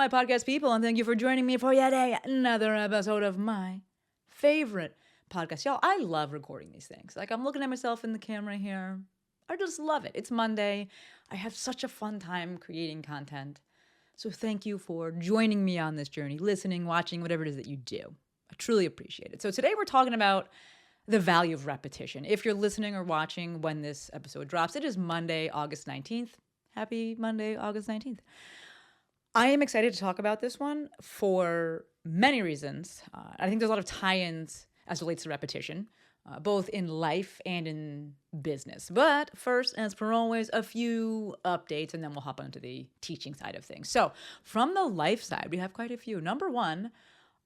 my podcast people, and thank you for joining me for yet another episode of my favorite podcast. Y'all, I love recording these things. Like, I'm looking at myself in the camera here. I just love it. It's Monday. I have such a fun time creating content. So thank you for joining me on this journey, listening, watching, whatever it is that you do. I truly appreciate it. So today we're talking about the value of repetition. If you're listening or watching when this episode drops, it is Monday, August 19th. Happy Monday, August 19th. I am excited to talk about this one for many reasons. I think there's a lot of tie-ins as it relates to repetition, both in life and in business. But first, as per always, a few updates, and then we'll hop onto the teaching side of things. So from the life side, we have quite a few. Number one,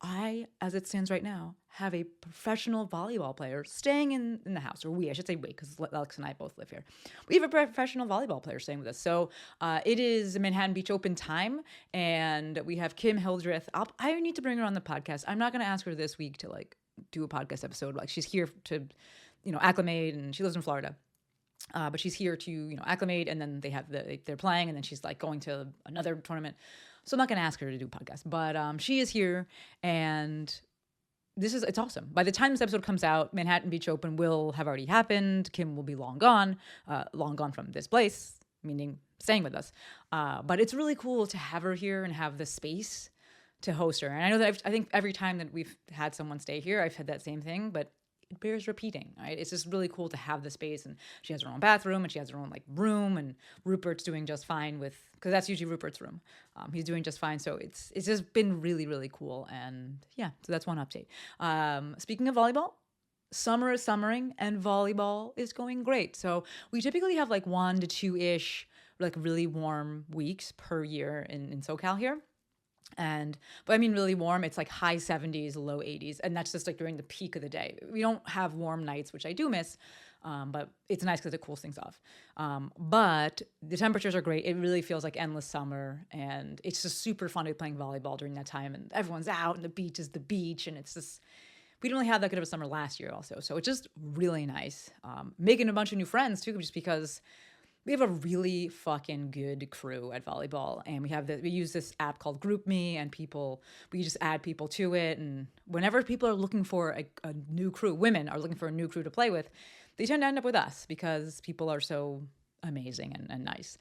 I, as it stands right now, have a professional volleyball player staying in the house, or I should say we, because Alex and I both live here. We have a professional volleyball player staying with us. So it is Manhattan Beach Open time, and we have Kim Hildreth. I need to bring her on the podcast. I'm not going to ask her this week to do a podcast episode. Like, she's here to, acclimate, and she lives in Florida. But she's here to, acclimate, and then they're playing, and then she's going to another tournament. So I'm not going to ask her to do a podcast, but she is here, and it's awesome. By the time this episode comes out, Manhattan Beach Open will have already happened. Kim will be long gone from this place, meaning staying with us. But it's really cool to have her here and have the space to host her. And I know that I think every time that we've had someone stay here, I've had that same thing, but it bears repeating, right? It's just really cool to have the space, and she has her own bathroom, and she has her own room, and Rupert's doing just fine because that's usually Rupert's room. He's doing just fine. So it's just been really, really cool. And yeah, so that's one update. Speaking of volleyball, summer is summering, and volleyball is going great. So we typically have 1 to 2-ish, really warm weeks per year in SoCal here. But I mean really warm, it's high 70s, low 80s. And that's just during the peak of the day. We don't have warm nights, which I do miss. But it's nice because it cools things off. But the temperatures are great. It really feels like endless summer. And it's just super fun to be playing volleyball during that time. And everyone's out, and the beach is the beach. And it's just, we didn't really have that good of a summer last year also. So it's just really nice. Making a bunch of new friends too, just because we have a really fucking good crew at volleyball, and we use this app called GroupMe, and we just add people to it. And whenever people are looking for a new crew, women are looking for a new crew to play with, they tend to end up with us because people are so amazing and nice.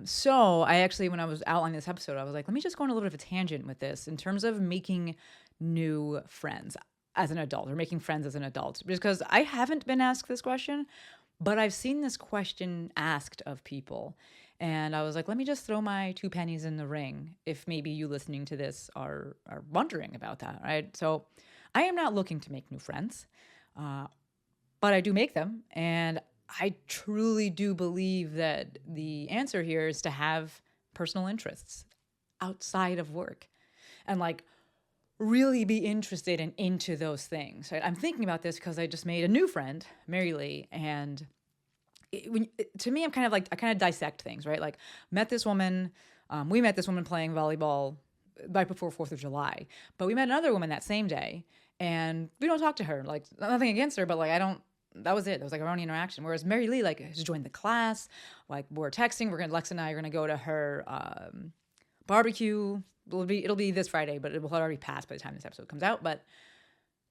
So I actually, when I was outlining this episode, I was like, let me just go on a little bit of a tangent with this in terms of making new friends as an adult, or making friends as an adult, because I haven't been asked this question. But I've seen this question asked of people, and I was like, let me just throw my 2 pennies in the ring if maybe you listening to this are wondering about that, right? So I am not looking to make new friends, but I do make them, and I truly do believe that the answer here is to have personal interests outside of work, and really be interested and into those things. Right? I'm thinking about this because I just made a new friend, Mary Lee, and to me, I kind of dissect things, right? Met this woman, we met this woman playing volleyball right before 4th of July, but we met another woman that same day, and we don't talk to her. Nothing against her, but that was it. There was our only interaction. Whereas Mary Lee, has joined the class. We're texting. Lex and I are gonna go to her barbecue. It'll be this Friday, but it will already pass by the time this episode comes out. But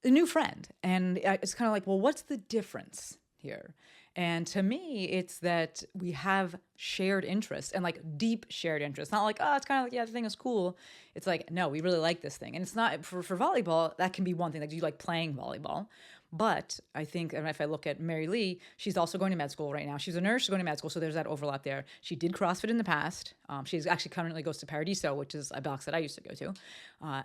a new friend, and it's kind of well, what's the difference here? And to me, it's that we have shared interests, and deep shared interests. Not it's kind of yeah, the thing is cool. It's no, we really like this thing. And it's not for volleyball. That can be one thing. Do you like playing volleyball? But I think, and if I look at Mary Lee, she's also going to med school right now. She's a nurse, she's going to med school, so there's that overlap there. She did CrossFit in the past. She's actually currently goes to Paradiso, which is a box that I used to go to.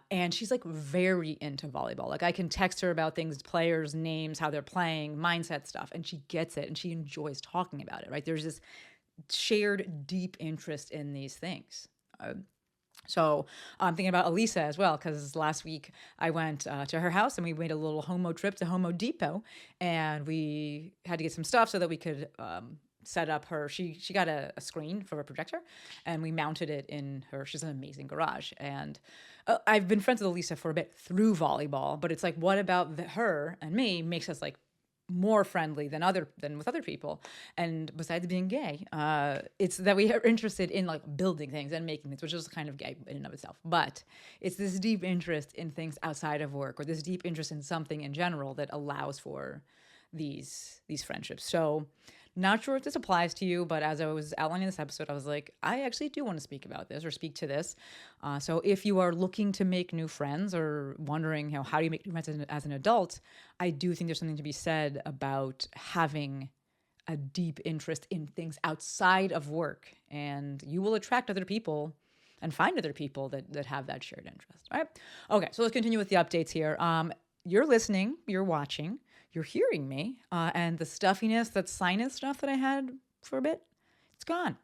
And she's very into volleyball. I can text her about things, players, names, how they're playing, mindset stuff, and she gets it, and she enjoys talking about it, right? There's this shared deep interest in these things. So I'm thinking about Elisa as well, because last week I went to her house, and we made a little Homo trip to Homo Depot, and we had to get some stuff so that we could set up her. She got a screen for a projector, and we mounted it in her. She's an amazing garage, and I've been friends with Elisa for a bit through volleyball, but it's what about her and me makes us more friendly than with other people. And besides being gay, it's that we are interested in like building things and making things, which is kind of gay in and of itself. But it's this deep interest in things outside of work, or this deep interest in something in general, that allows for these friendships. So not sure if this applies to you, but as I was outlining this episode, I was like, I actually do want to speak about this or speak to this. So if you are looking to make new friends or wondering, how do you make new friends as an adult, I do think there's something to be said about having a deep interest in things outside of work, and you will attract other people and find other people that have that shared interest. All right. Okay. So let's continue with the updates here. You're listening, you're watching, you're hearing me, and the stuffiness, that sinus stuff that I had for a bit, it's gone.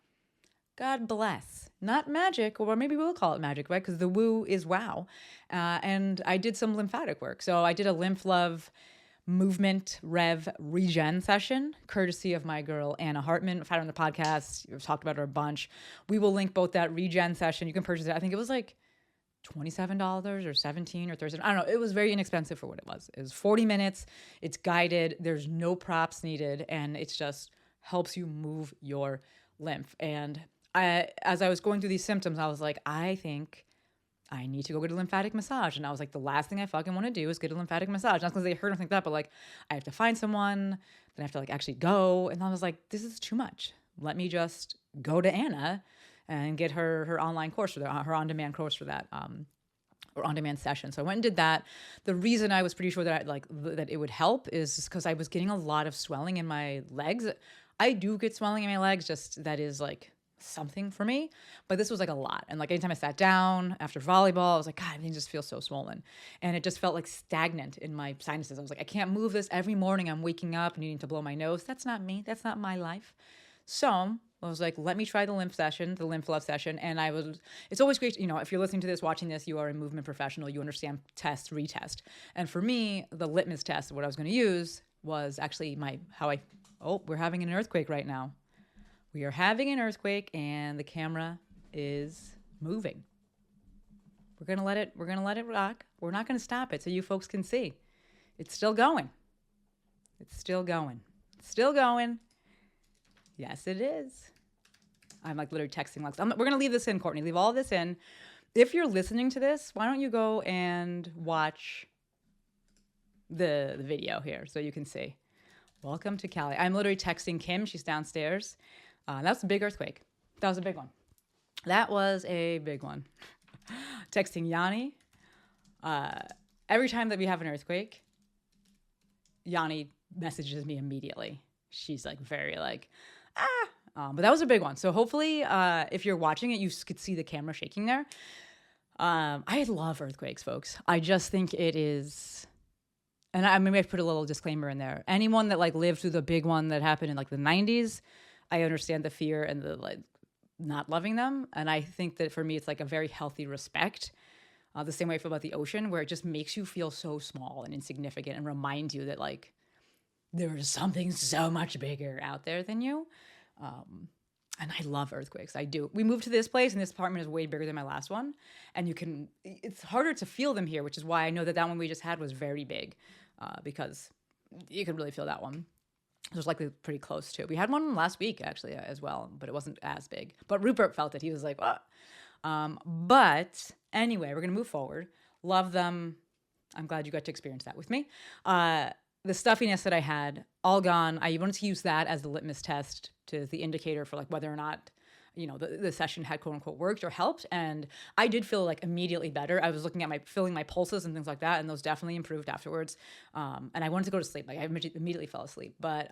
God bless. Not magic, or maybe we'll call it magic, right? Because the woo is wow. And I did some lymphatic work. So I did a Lymph Love movement rev regen session, courtesy of my girl, Anna Hartman. I've had her on the podcast. We've talked about her a bunch. We will link both that regen session. You can purchase it. I think it was like $27 or $17 or $30. I don't know. It was very inexpensive for what it was. It was 40 minutes. It's guided. There's no props needed. And it's just helps you move your lymph. And as I was going through these symptoms, I was like, I think I need to go get a lymphatic massage. And I was like, the last thing I fucking want to do is get a lymphatic massage. Not because they hurt or anything like that, but like, I have to find someone. Then I have to like actually go. And I was like, this is too much. Let me just go to Anna and get her online course for that, her on-demand course for that, or on-demand session. So I went and did that. The reason I was pretty sure that that it would help is because I was getting a lot of swelling in my legs. I do get swelling in my legs, just that is like something for me. But this was like a lot. And like anytime I sat down after volleyball, I was like, God, everything just feels so swollen. And it just felt like stagnant in my sinuses. I was like, I can't move this. Every morning I'm waking up needing to blow my nose. That's not me. That's not my life. So I was like, let me try the Lymph Love session. And it's always great, if you're listening to this, watching this, you are a movement professional, you understand test, retest. And for me, the litmus test, what I was going to use was actually we're having an earthquake right now. We are having an earthquake and the camera is moving. We're going to let it rock. We're not going to stop it so you folks can see. It's still going. It's still going. It's still going. Yes, it is. I'm like literally texting Lex. We're going to leave this in, Courtney. Leave all of this in. If you're listening to this, why don't you go and watch the video here so you can see. Welcome to Cali. I'm literally texting Kim. She's downstairs. That was a big earthquake. That was a big one. That was a big one. Texting Yanni. Every time that we have an earthquake, Yanni messages me immediately. She's like very like, but that was a big one. So hopefully, if you're watching it, you could see the camera shaking there. I love earthquakes, folks. I just think it is, and I maybe I put a little disclaimer in there. Anyone that like lived through the big one that happened in like the 90s, I understand the fear and the like not loving them. And I think that for me, it's like a very healthy respect. The same way I feel about the ocean, where it just makes you feel so small and insignificant and reminds you that like there is something so much bigger out there than you. And I love earthquakes. I do. We moved to this place and this apartment is way bigger than my last one. And it's harder to feel them here, which is why I know that one we just had was very big, because you could really feel that one. It was likely pretty close to. We had one last week actually as well, but it wasn't as big. But Rupert felt it. He was like, what? But anyway, we're going to move forward. Love them. I'm glad you got to experience that with me. The stuffiness that I had, all gone. I wanted to use that as the litmus test, to the indicator for like whether or not, the session had quote unquote worked or helped. And I did feel like immediately better. I was looking at feeling my pulses and things like that, and those definitely improved afterwards. And I wanted to go to sleep. Like I immediately fell asleep. But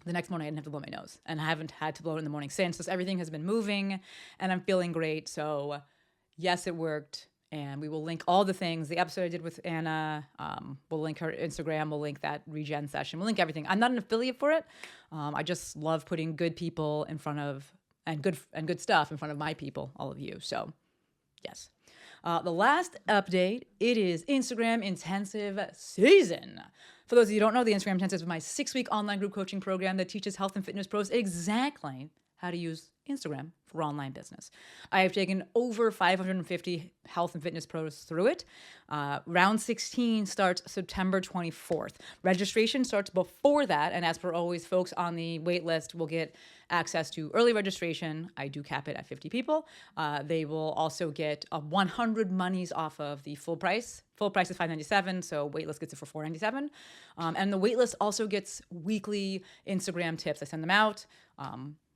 the next morning I didn't have to blow my nose, and I haven't had to blow it in the morning since. So everything has been moving and I'm feeling great. So yes, it worked. And we will link all the things. The episode I did with Anna, we'll link her Instagram, we'll link that regen session, we'll link everything. I'm not an affiliate for it. I just love putting good people in front of, and good stuff in front of my people, all of you. So yes. The last update, it is Instagram Intensive Season. For those of you who don't know, the Instagram Intensive is my 6-week online group coaching program that teaches health and fitness pros exactly how to use Instagram for online business. I have taken over 550 health and fitness pros through it. Round 16 starts September 24th. Registration starts before that. And as per always, folks on the wait list will get access to early registration. I do cap it at 50 people. They will also get 100 monies off of the full price. Full price is $597, so waitlist gets it for $497. And the waitlist also gets weekly Instagram tips. I send them out.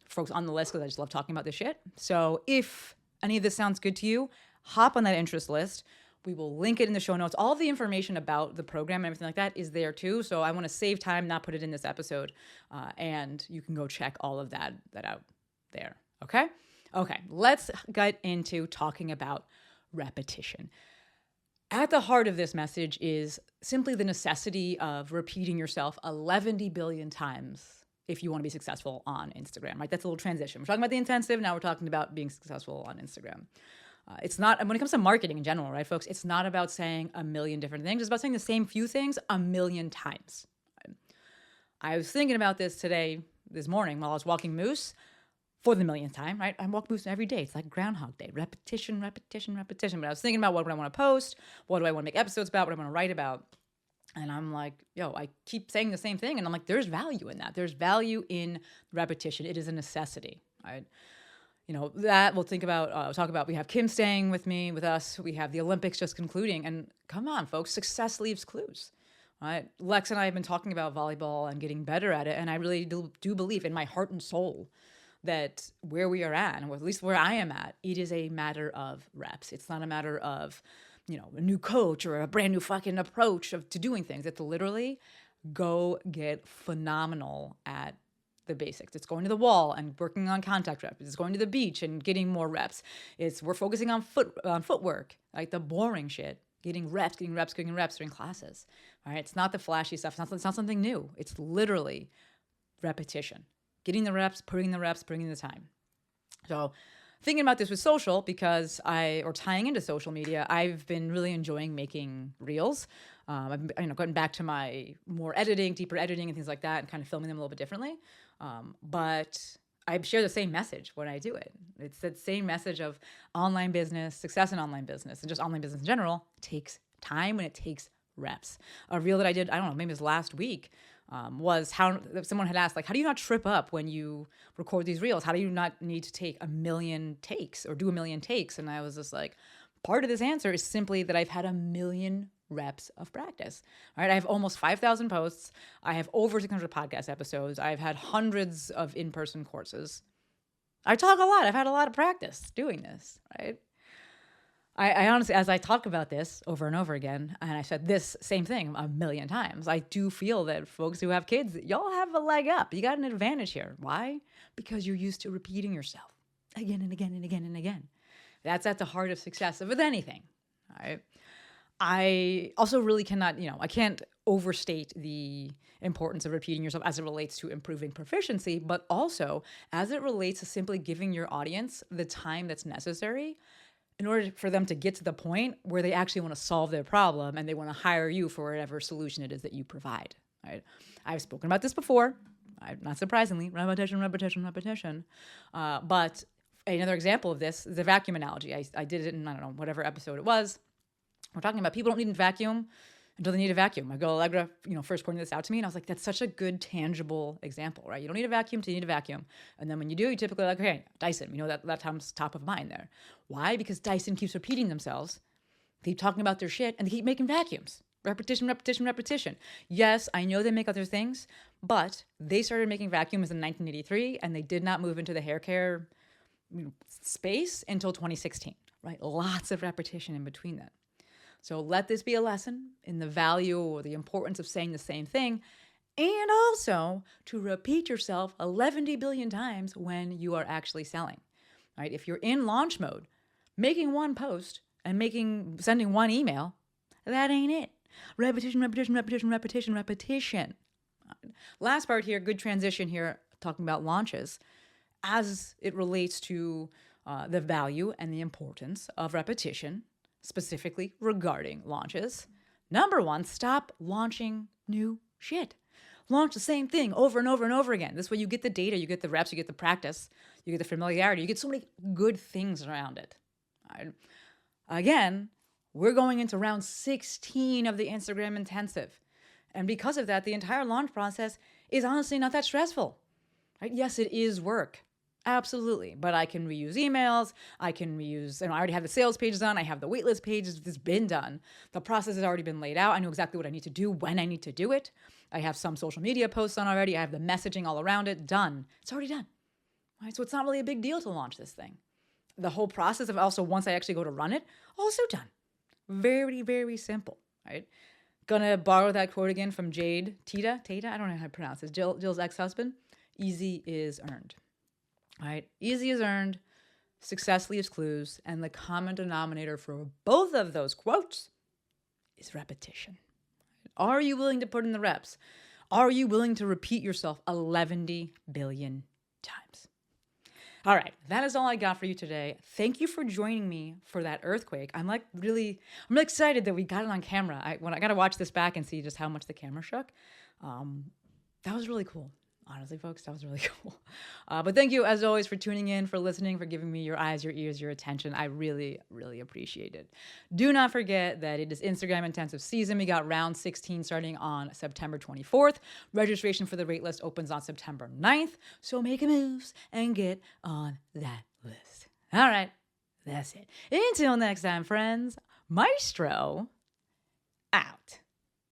Folks on the list because I just love talking about this shit. So if any of this sounds good to you, hop on that interest list. We will link it in the show notes. All of the information about the program and everything like that is there too. So I want to save time, not put it in this episode. And you can go check all of that out there. Okay? Okay, let's get into talking about repetition. At the heart of this message is simply the necessity of repeating yourself 11 billion times if you want to be successful on Instagram, right? That's a little transition. We're talking about the intensive. Now we're talking about being successful on Instagram. It's not, when it comes to marketing in general, right, folks, it's not about saying a million different things. It's about saying the same few things a million times. I was thinking about this this morning while I was walking moose for the millionth time, right? I walk moose every day. It's like Groundhog Day, repetition, repetition, repetition. But I was thinking about what do I want to post? What do I want to make episodes about? What do I want to write about? And I'm like, I keep saying the same thing. And I'm like, there's value in that. There's value in repetition. It is a necessity, right? That we'll talk about, we have Kim staying with us. We have the Olympics just concluding. And come on, folks, success leaves clues, right? Lex and I have been talking about volleyball and getting better at it. And I really do believe in my heart and soul that where we are at, and at least where I am at, it is a matter of reps. It's not a matter of, a new coach or a brand new fucking approach to doing things. It's literally go get phenomenal at the basics. It's going to the wall and working on contact reps. It's going to the beach and getting more reps. We're focusing on footwork, like the boring shit, getting reps during classes. All right, it's not the flashy stuff. It's not something new. It's literally repetition, getting the reps, putting the time. So thinking about this with social, because tying into social media, I've been really enjoying making reels. I've been, gotten back to my more deeper editing and things like that, and kind of filming them a little bit differently. But I share the same message when I do it. It's that same message of online business, success in online business, and just online business in general. It takes time and it takes reps. A reel that I did, I don't know, maybe it was last week, was how someone had asked, like, how do you not trip up when you record these reels? How do you not need to take a million takes or do a million takes? And I was just like, part of this answer is simply that I've had a million reps of practice. All right, I have almost 5,000 posts. I have over 600 podcast episodes. I've had hundreds of in-person courses. I talk a lot. I've had a lot of practice doing this, right? I honestly, as I talk about this over and over again, and I said this same thing a million times, I do feel that folks who have kids, y'all have a leg up. You got an advantage here. Why? Because you're used to repeating yourself again and again and again and again. That's at the heart of success with anything, all right? I also really cannot, I can't overstate the importance of repeating yourself as it relates to improving proficiency, but also as it relates to simply giving your audience the time that's necessary in order for them to get to the point where they actually want to solve their problem and they want to hire you for whatever solution it is that you provide, right? I've spoken about this before, not surprisingly, repetition. But another example of this is the vacuum analogy. I did it in, whatever episode it was. We're talking about people don't need a vacuum until they need a vacuum. My girl Allegra, first pointed this out to me, and I was like, that's such a good, tangible example, right? You don't need a vacuum till you need a vacuum. And then when you do, you typically like, okay, Dyson, that comes top of mind there. Why? Because Dyson keeps repeating themselves, keep talking about their shit, and they keep making vacuums. Repetition. Yes, I know they make other things, but they started making vacuums in 1983, and they did not move into the hair care space until 2016, right? Lots of repetition in between that. So let this be a lesson in the value or the importance of saying the same thing, and also to repeat yourself 11 billion times when you are actually selling, right? If you're in launch mode, making one post and sending one email, that ain't it. Repetition. Last part here, good transition here, talking about launches as it relates to the value and the importance of repetition, specifically regarding launches. Number one, stop launching new shit. Launch the same thing over and over and over again. This way you get the data, you get the reps, you get the practice, you get the familiarity, you get so many good things around it. Right? Again, we're going into round 16 of the Instagram intensive. And because of that, the entire launch process is honestly not that stressful. Right? Yes, it is work. Absolutely. But I can reuse emails. I can reuse, I already have the sales pages done. I have the waitlist pages. It's been done. The process has already been laid out. I know exactly what I need to do when I need to do it. I have some social media posts on already. I have the messaging all around it. Done. It's already done. Right? So it's not really a big deal to launch this thing. The whole process of also once I actually go to run it, also done. Very, very simple. Right? Gonna borrow that quote again from Tata, I don't know how to pronounce this, Jill's ex-husband. Easy is earned. All right, easy is earned, success leaves clues, and the common denominator for both of those quotes is repetition. Are you willing to put in the reps? Are you willing to repeat yourself 11 billion times? All right, that is all I got for you today. Thank you for joining me for that earthquake. I'm really excited that we got it on camera. I got to watch this back and see just how much the camera shook. That was really cool. Honestly, folks, that was really cool. But thank you, as always, for tuning in, for listening, for giving me your eyes, your ears, your attention. I really, really appreciate it. Do not forget that it is Instagram intensive season. We got round 16 starting on September 24th. Registration for the wait list opens on September 9th. So make a moves and get on that list. All right, that's it. Until next time, friends, Maestro out.